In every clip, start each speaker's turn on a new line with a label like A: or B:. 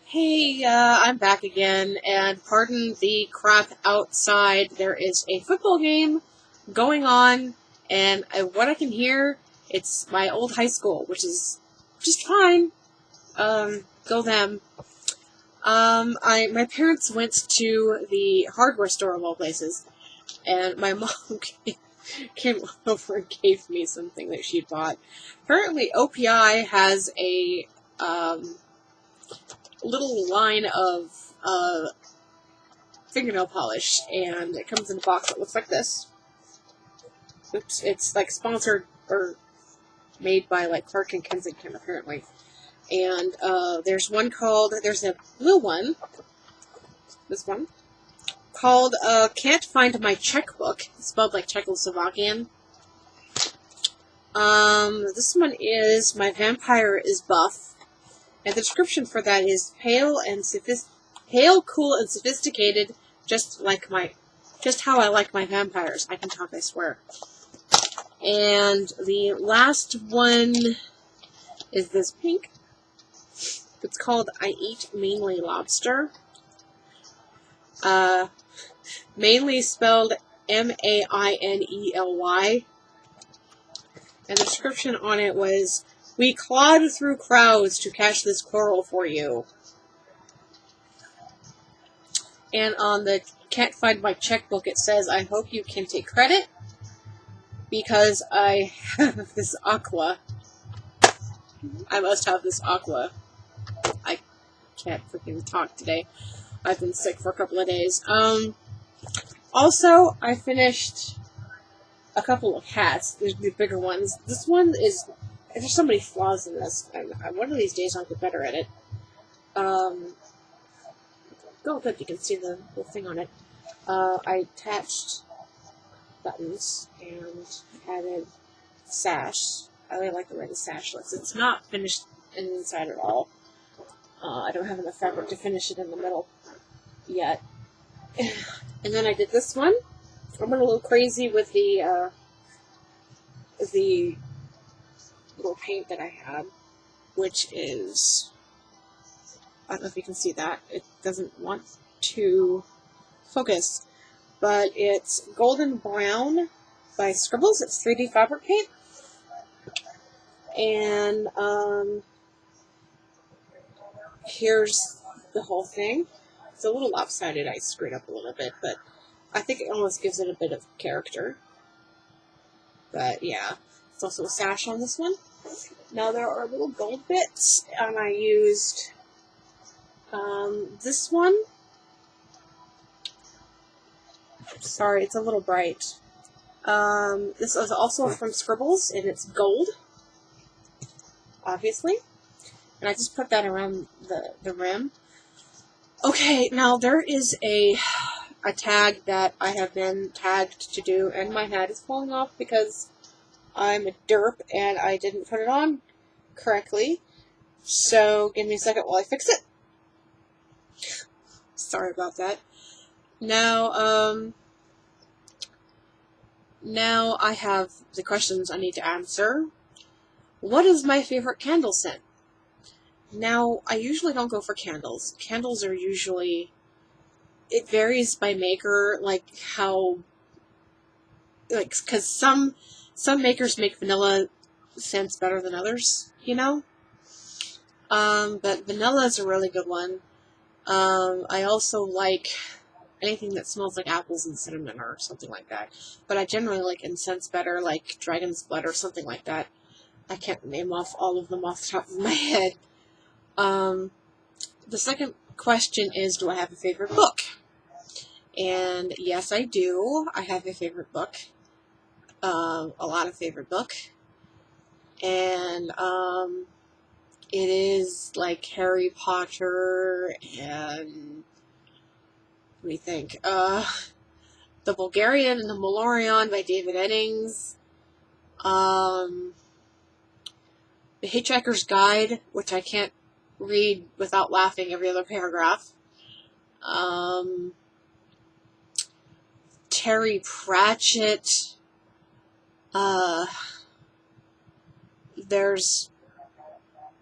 A: Hey, I'm back again, and pardon the crap outside. There is a football game going on, and what I can hear, it's my old high school, which is just fine. Go them. My parents went to the hardware store of all places, and my mom came over and gave me something that she'd bought. Apparently, OPI has a little line of fingernail polish, and it comes in a box that looks like this. Oops, it's like sponsored or made by like Clark and Kensington apparently. And there's a blue one, this one, called Can't Find My Checkbook, spelled like Czechoslovakian. This one is My Vampire is Buff, and the description for that is pale, cool, and sophisticated, just how I like my vampires. I can talk, I swear. And the last one is this pink. It's called I Eat Mainly Lobster. Mainly spelled Mainely. And the description on it was, "We clawed through crowds to catch this coral for you." And on the Can't Find My Checkbook, it says, "I hope you can take credit, because I have this aqua. I must have this aqua." I can't freaking talk today. I've been sick for a couple of days. Also, I finished a couple of hats. There's the bigger ones. This one is, there's so many flaws in this. One of these days I'll get better at it. Good, you can see the little thing on it. I attached buttons and added sash. I really like the way the sash looks. It's not finished inside at all. I don't have enough fabric to finish it in the middle yet. And then I did this one. I went a little crazy with the little paint that I had, which is, I don't know if you can see that. It doesn't want to focus, but it's Golden Brown by Scribbles. It's 3D fabric paint. And here's the whole thing. It's a little lopsided. I screwed up a little bit, but I think it almost gives it a bit of character. But yeah, it's also a sash on this one. Now there are little gold bits, and I used this one. Sorry, it's a little bright. This is also from Scribbles, and it's gold, obviously. And I just put that around the rim. Okay, now there is a tag that I have been tagged to do, and my hat is falling off because I'm a derp and I didn't put it on correctly. So give me a second while I fix it. Sorry about that. Now I have the questions I need to answer. What is my favorite candle scent? Now, I usually don't go for candles. Candles are usually, it varies by maker, because some makers make vanilla scents better than others, you know? But vanilla is a really good one. I also like anything that smells like apples and cinnamon or something like that. But I generally like incense better, like dragon's blood or something like that. I can't name off all of them off the top of my head. The second question is, do I have a favorite book? And yes, I do. I have a favorite book. A lot of favorite book. And, it is like Harry Potter and, what do you think? The Bulgarian and the Malorion by David Eddings. The Hitchhiker's Guide, which I can't read without laughing every other paragraph. Terry Pratchett. There's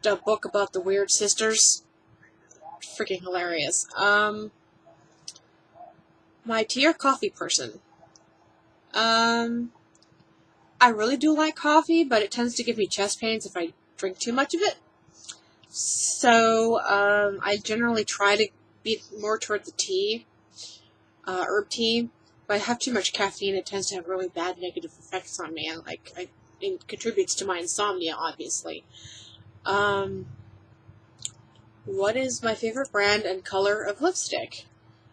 A: a book about the Weird Sisters. freaking hilarious. My tea or coffee person. I really do like coffee, but it tends to give me chest pains if I drink too much of it. So, I generally try to be more toward the tea, herb tea. If I have too much caffeine, it tends to have really bad negative effects on me, and it contributes to my insomnia, obviously. What is my favorite brand and color of lipstick?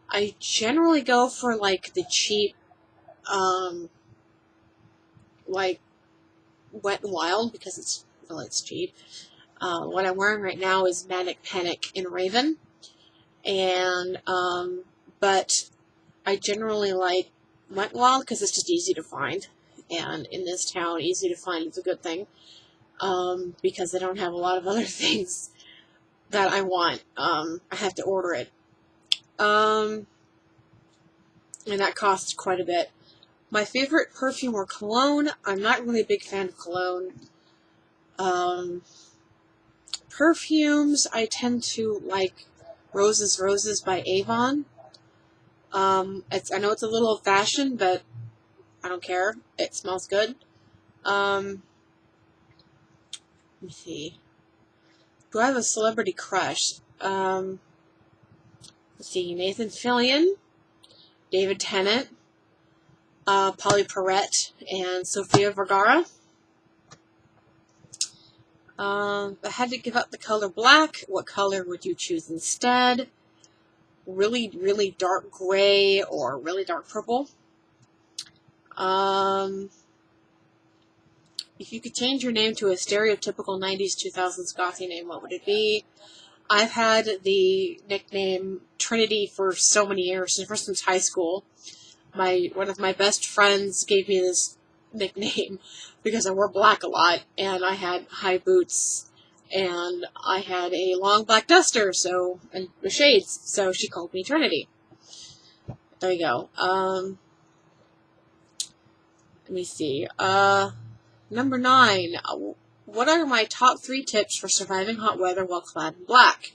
A: I generally go for, like, the cheap, like, Wet n Wild, because it's cheap. What I'm wearing right now is Manic Panic in Raven, and, but I generally like Wet n Wild because it's just easy to find, and in this town, easy to find is a good thing, because they don't have a lot of other things that I want. I have to order it, and that costs quite a bit. My favorite perfume or cologne, I'm not really a big fan of cologne. Perfumes, I tend to like Roses by Avon. I know it's a little old-fashioned, but I don't care. It smells good. Let me see. Do I have a celebrity crush? Let's see. Nathan Fillion, David Tennant, Polly Perrette, and Sofia Vergara. If I had to give up the color black, what color would you choose instead? Really, really dark gray or really dark purple. If you could change your name to a stereotypical 90s, 2000s gothy name, what would it be? I've had the nickname Trinity for so many years, ever since high school. One of my best friends gave me this nickname because I wore black a lot, and I had high boots, and I had a long black duster, and with shades, so she called me Trinity. There you go. Let me see. Number 9. What are my top 3 tips for surviving hot weather while clad in black?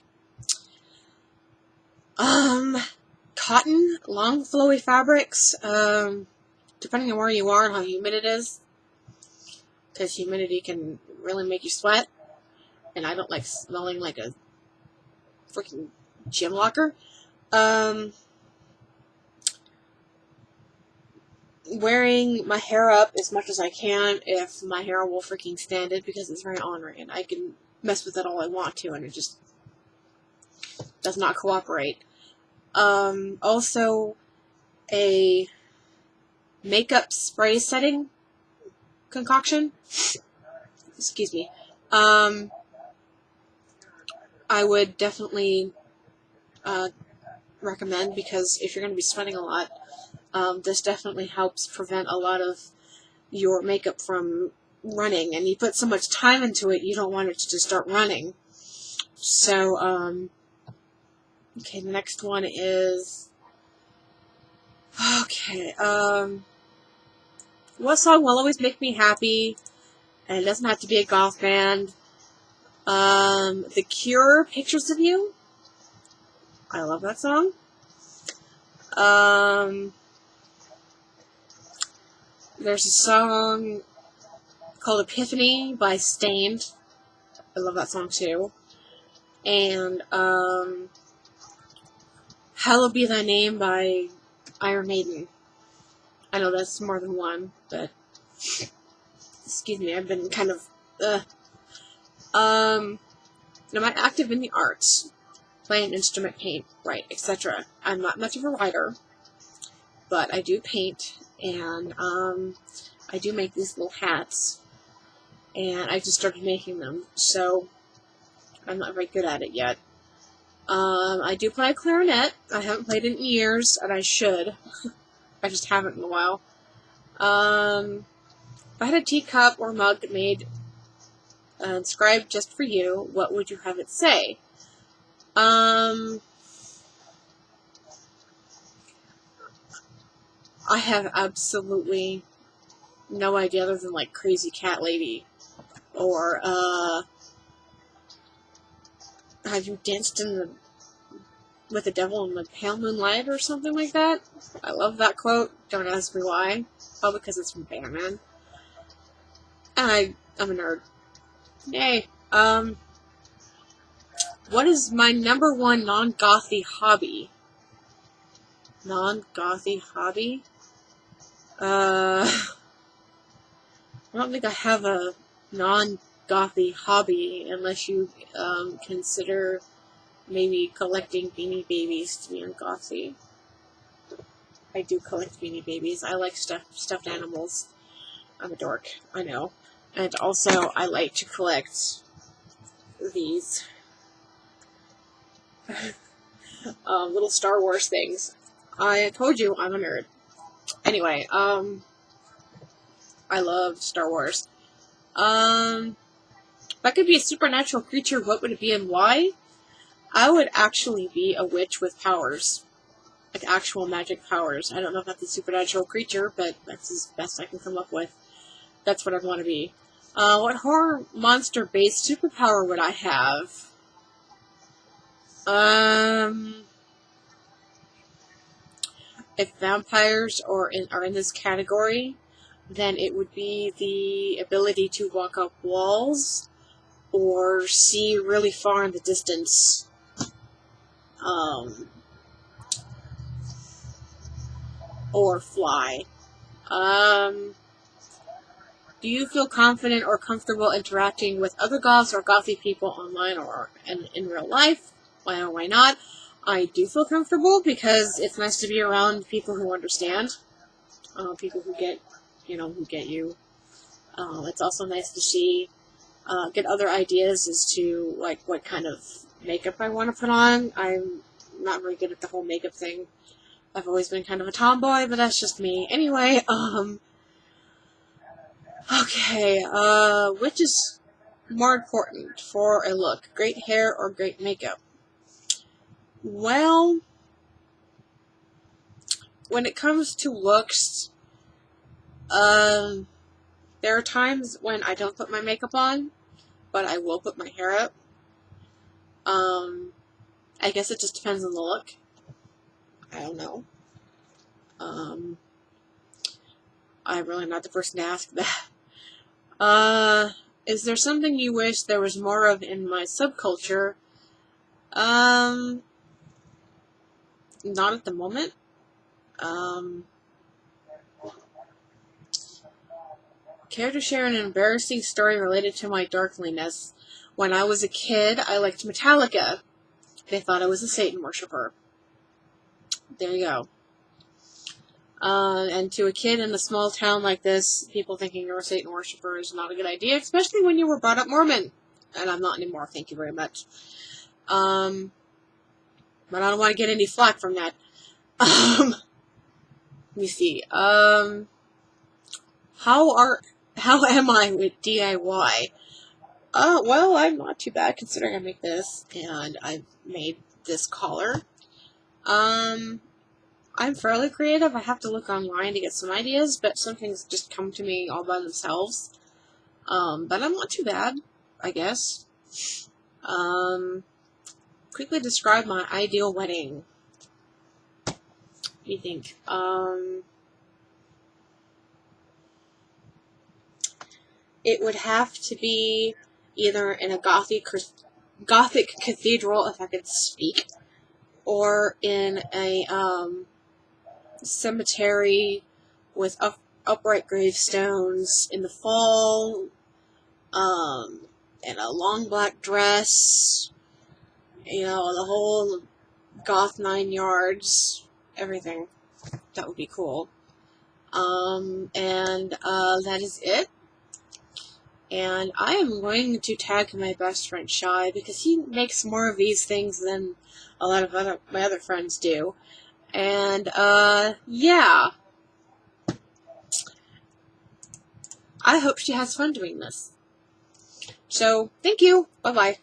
A: Cotton, long flowy fabrics, depending on where you are and how humid it is, because humidity can really make you sweat, and I don't like smelling like a freaking gym locker. Wearing my hair up as much as I can if my hair will freaking stand it, because it's very ornery, and I can mess with it all I want to, and it just does not cooperate. Also, a makeup spray setting concoction. Excuse me. I would definitely recommend, because if you're going to be sweating a lot, this definitely helps prevent a lot of your makeup from running, and you put so much time into it, you don't want it to just start running. So, okay, the next one is, okay, what song will always make me happy? And it doesn't have to be a goth band. The Cure, Pictures of You. I love that song. There's a song called Epiphany by Stained. I love that song too. And, Hallowed Be Thy Name by Iron Maiden. I know that's more than one, but excuse me, I've been kind of, Am I active in the arts? Play an instrument, paint, write, etc. I'm not much of a writer, but I do paint, and, I do make these little hats, and I just started making them, so I'm not very good at it yet. I do play a clarinet. I haven't played it in years, and I should. I just haven't in a while. If I had a teacup or mug made inscribed just for you, what would you have it say? I have absolutely no idea, other than like Crazy Cat Lady, or have you danced in the with the devil in the pale moonlight or something like that. I love that quote. Don't ask me why. Probably because it's from Batman. And I'm a nerd. Yay. What is my number one non-gothy hobby? Non-gothy hobby? I don't think I have a non-gothy hobby unless you consider maybe collecting Beanie Babies to be gothy. I do collect Beanie Babies. I like stuffed animals. I'm a dork, I know. And also, I like to collect these little Star Wars things. I told you I'm a nerd. Anyway, I love Star Wars. If I could be a supernatural creature, what would it be and why? I would actually be a witch with powers. Like actual magic powers. I don't know if that's a supernatural creature, but that's as best I can come up with. That's what I'd want to be. What horror monster-based superpower would I have? If vampires are in this category, then it would be the ability to walk up walls or see really far in the distance. Or fly. Do you feel confident or comfortable interacting with other goths or gothy people online or in real life? Why or why not? I do feel comfortable because it's nice to be around people who understand. People who get you. It's also nice to see, get other ideas as to, like, what kind of makeup I want to put on. I'm not very good at the whole makeup thing. I've always been kind of a tomboy, but that's just me. Anyway, okay, which is more important for a look? Great hair or great makeup? Well, when it comes to looks, there are times when I don't put my makeup on, but I will put my hair up. I guess it just depends on the look. I don't know. I'm really not the person to ask that. Is there something you wish there was more of in my subculture? Not at the moment. Care to share an embarrassing story related to my darkliness? When I was a kid, I liked Metallica. They thought I was a Satan worshiper. There you go. And to a kid in a small town like this, people thinking you're a Satan worshiper is not a good idea, especially when you were brought up Mormon. And I'm not anymore, thank you very much. But I don't want to get any flack from that. Let me see. How am I with DIY? Well, I'm not too bad considering I make this, and I made this collar. I'm fairly creative. I have to look online to get some ideas, but some things just come to me all by themselves. But I'm not too bad, I guess. Quickly describe my ideal wedding. What do you think? It would have to be either in a Gothic cathedral, if I could speak, or in a cemetery with upright gravestones in the fall, in a long black dress, the whole goth 9 yards, everything. That would be cool. And that is it. And I am going to tag my best friend Shy because he makes more of these things than a lot of my other friends do. And, yeah. I hope she has fun doing this. So, thank you. Bye-bye.